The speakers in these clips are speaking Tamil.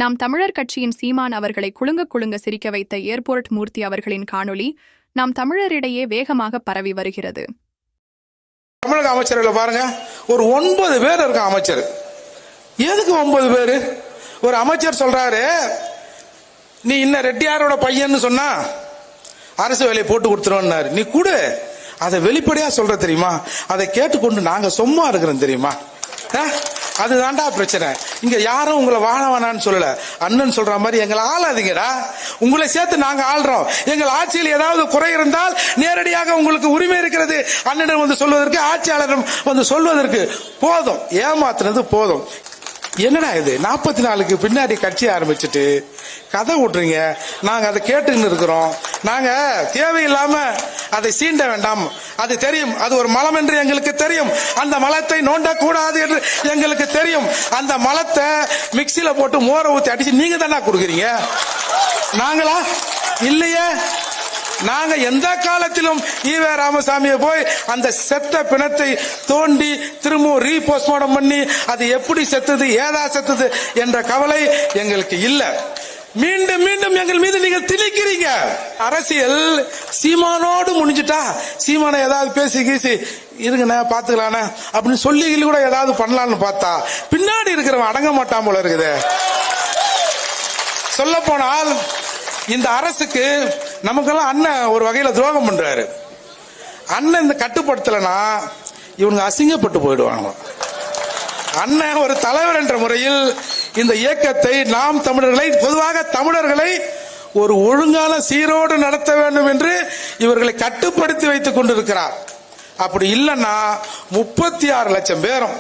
நாம் தமிழர் கட்சியின் சீமான் அவர்களை குலுங்க குலுங்க சிரிக்க வைத்த ஏர்போர்ட் மூர்த்தி அவர்களின் காணொளி நாம் தமிழரிடையே வேகமாக பரவி வருகிறது. தமிழக அமைச்சர்களை பாருங்க, ஒரு 9 பேர் இருக்க அமைச்சர். எதுக்கு 9 பேரு? ஒரு அமைச்சர் சொல்றாரு, நீ இன்ன ரெட்டியாரோட பையன்னு சொன்னா அரசு வேலையை போட்டு கொடுத்துருவோம்னாரு. நீ கூட அதை வெளிப்படையா சொல்ற தெரியுமா? அதை கேட்டுக்கொண்டு நாங்க சும்மா இருக்கிறோம் தெரியுமா? அதுதான்டா பிரச்சனை. இங்க யாரும் உங்களை வாழ வேணான்னு சொல்லல. அண்ணன் சொல்ற மாதிரி எங்களை ஆளாதீங்கடா, உங்களை சேர்த்து நாங்க ஆள்றோம். எங்கள் ஆட்சியில் ஏதாவது குறை இருந்தால் நேரடியாக உங்களுக்கு உரிமை இருக்கிறது அண்ணனிடம் வந்து சொல்வதற்கு, ஆட்சியாளரிடம் வந்து சொல்வதற்கு. போதும், ஏமாத்துறது போதும். என்னடா இது 44க்கு பின்னாடி கட்சி ஆரம்பிச்சுட்டு கதை விட்டுறீங்க. நாங்க அதை கேட்டுன்னு இருக்கிறோம். நாங்க தேவையில்லாம அதை சீண்ட வேண்டாம். அது தெரியும், அது ஒரு மலம் என்று எங்களுக்கு தெரியும். அந்த மலத்தை நோண்ட கூடாது என்று எங்களுக்கு தெரியும். அந்த மலத்தை மிக்சியில போட்டு மோரை ஊத்தி அடிச்சு நீங்க தானே கொடுக்குறீங்க, நாங்களா இல்லையே. நாங்க எந்த காலத்திலும் ஈவே ராமசாமியை போய் அந்த செத்த பிணத்தை தோண்டி திரும்பவும் ரீபோஸ்ட்மார்டம் பண்ணி அது எப்படி செத்தது, ஏதா செத்தது என்ற கவலை எங்களுக்கு இல்ல. மீண்டும் மீண்டும் எங்கள் மீது நீங்கள் திணிக்கிறீங்க. அரசியல் சீமானோடு முடிஞ்சுட்டா, சீமானை ஏதாவது பேசி கீசி இருங்கண்ணே பாத்துக்கலானே அப்படின்னு சொல்லி கூட ஏதாவது பண்ணலான்னு பார்த்தா பின்னாடி இருக்கிறவன் அடங்க மாட்டான் போல இருக்குது. சொல்ல போனால் இந்த அரசுக்கு நமக்கெல்லாம் அண்ணன் ஒரு வகையில துரோகம் பண்றாரு. அண்ணன் இந்த கட்டுப்படுத்தலனா இவங்க அசிங்கப்பட்டு போயிடுவாங்க. அண்ணன் ஒரு தலைவர் என்ற முறையில் இந்த இயக்கத்தை, நாம் தமிழர்களை, பொதுவாக தமிழர்களை ஒரு ஒழுங்கான சீரோடு நடத்த வேண்டும் என்று இவர்களை கட்டுப்படுத்தி வைத்துக் கொண்டிருக்கிறார். அப்படி இல்லைன்னா 36 லட்சம் பேரும்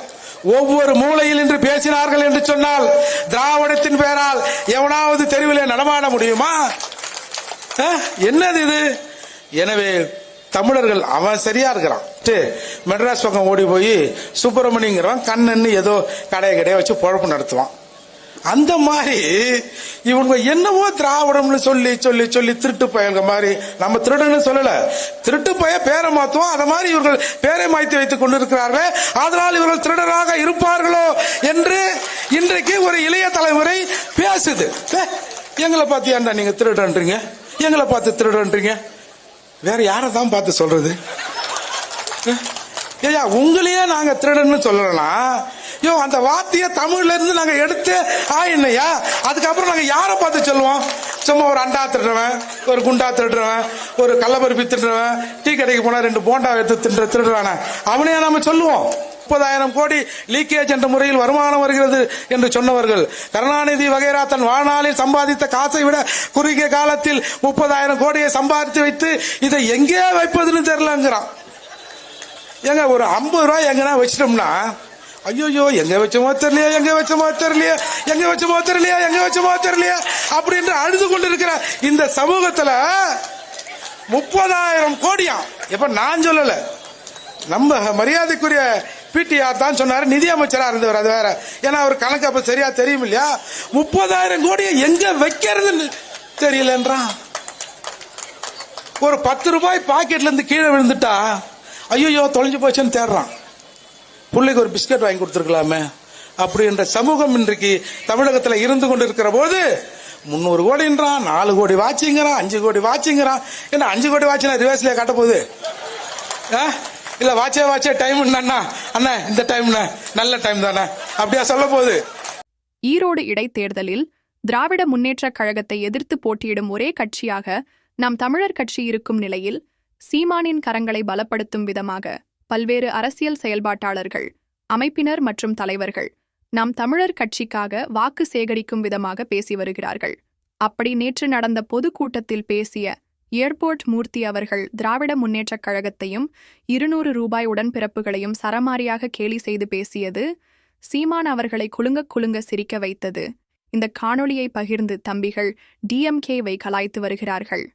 ஒவ்வொரு மூலையில் என்று பேசினார்கள் என்று சொன்னால் திராவிடத்தின் பெயரால் எவனாவது தெருவிலே நடமாட முடியுமா? என்னது இது? எனவே தமிழர்கள் அவன் சரியா இருக்கிறான். மெட்ராஸ் பக்கம் ஓடி போய் சுப்பிரமணியங்கிறவன் கண்ணன்னு ஏதோ கடையை வச்சு பொழப்பு நடத்துவான். அந்த மாதிரி இவங்க என்னவோ திராவிடம்னு சொல்லி சொல்லி சொல்லி திருட்டு பயல்க மாதிரி, நம்ம திருடன்னு சொல்லல, திருட்டு பய பேரை மாத்துவோம். அத மாதிரி இவர்கள் பேரை மாய்த்து வைத்துக் கொண்டிருக்கிறார்கள். அதனால் இவர்கள் திருடராக இருப்பார்களோ என்று இன்றைக்கு ஒரு இளைய தலைமுறை பேசுது. எங்களை பார்த்து ஏன்டா நீங்க திருடன்றீங்க, எங்களை பார்த்து திருடன்றீங்க, வேற யாரை தான் பார்த்து சொல்றது? ஏயா உங்களையே நாங்க திருடன்னு சொல்லலாம். யோ, அந்த வார்த்தையை தமிழ்ல இருந்து நாங்க எடுத்து என்னையா, அதுக்கப்புறம் நாங்க யாரை பார்த்து சொல்லுவோம்? சும்மா ஒரு அண்டா திருடுறவன், ஒரு குண்டா திருடுறவன், ஒரு கள்ளப்பருப்பி திருடுறவன், டீ கடைக்கு போனா 2 போண்டா எடுத்து திருடுறான அவனையா நாம சொல்லுவோம்? 30,000 கோடி லீக்கேஜ் என்ற முறையில் வருமானம் வருகிறது என்று சொன்னவர்கள், கருணாநிதி வகைரா தன் வாழ்நாளில் சம்பாதித்த காசை விட குறுகிய காலத்தில் 30,000 கோடியை சம்பாதித்து வைத்து இதை எங்கே வைப்பதுன்னு தெரியலங்கிறான். எங்க ஒரு 50 ரூபாய் எங்கன்னா வச்சிட்டோம்னா, ஐயோ எங்க வச்சமோ தெரியலையா, எங்க வச்சமோ தெரியலையா, எங்க வச்சமோ தெரியலையா, எங்க வச்சமோ தெரியலையா அப்படின்னு அழுது கொண்டிருக்கிற இந்த சமூகத்துல 30,000 கோடியா? எப்ப நான் சொல்லல, நம்ம மரியாதைக்குரிய பிடிஆர் தான் சொன்னாரு, நிதி அமைச்சரா இருந்தவர். அது வேற, ஏன்னா அவர் கணக்கு அப்ப சரியா தெரியும் இல்லையா. 30,000 கோடியை எங்க வைக்கிறதுன்னு தெரியலன்றான். ஒரு 10 ரூபாய் பாக்கெட்ல இருந்து கீழே விழுந்துட்டா ஐயோ தொலைஞ்சு போச்சுன்னு தேடுறான். பிள்ளைக்கு ஒரு பிஸ்கட் வாங்கி கொடுத்துருக்கலாமே அப்படின்ற சமூகம் இன்றைக்கு தமிழகத்தில் இருந்து கொண்டு இருக்கிற போது 300 கோடின்றான், 4 கோடி வாட்சிங்கிறான், 5 கோடி வாட்சிங்கிறான். என்ன 5 கோடி வாட்சினா ரிவர்ஸ்ல காட்ட போகுது? இல்ல வாட்சே டைம் அண்ணா இந்த டைம் நல்ல டைம் தானே அப்படியா சொல்ல போகுது? ஈரோடு இடைத்தேர்தலில் திராவிட முன்னேற்றக் கழகத்தை எதிர்த்து போட்டியிடும் ஒரே கட்சியாக நாம் தமிழர் கட்சி இருக்கும் நிலையில் சீமானின் கரங்களை பலப்படுத்தும் விதமாக பல்வேறு அரசியல் செயல்பாட்டாளர்கள், அமைப்பினர் மற்றும் தலைவர்கள் நாம் தமிழர் கட்சிக்காக வாக்கு சேகரிக்கும் விதமாக பேசி வருகிறார்கள். அப்படி நேற்று நடந்த பொதுக்கூட்டத்தில் பேசிய ஏர்போர்ட் மூர்த்தி அவர்கள் திராவிட முன்னேற்றக் கழகத்தையும் 200 ரூபாய் உடன்பிறப்புகளையும் சரமாரியாக கேலி செய்து பேசியது சீமான் அவர்களை குலுங்க குலுங்க சிரிக்க வைத்தது. இந்த காணொளியை பகிர்ந்து தம்பிகள் DMK-வை கலாய்த்து வருகிறார்கள்.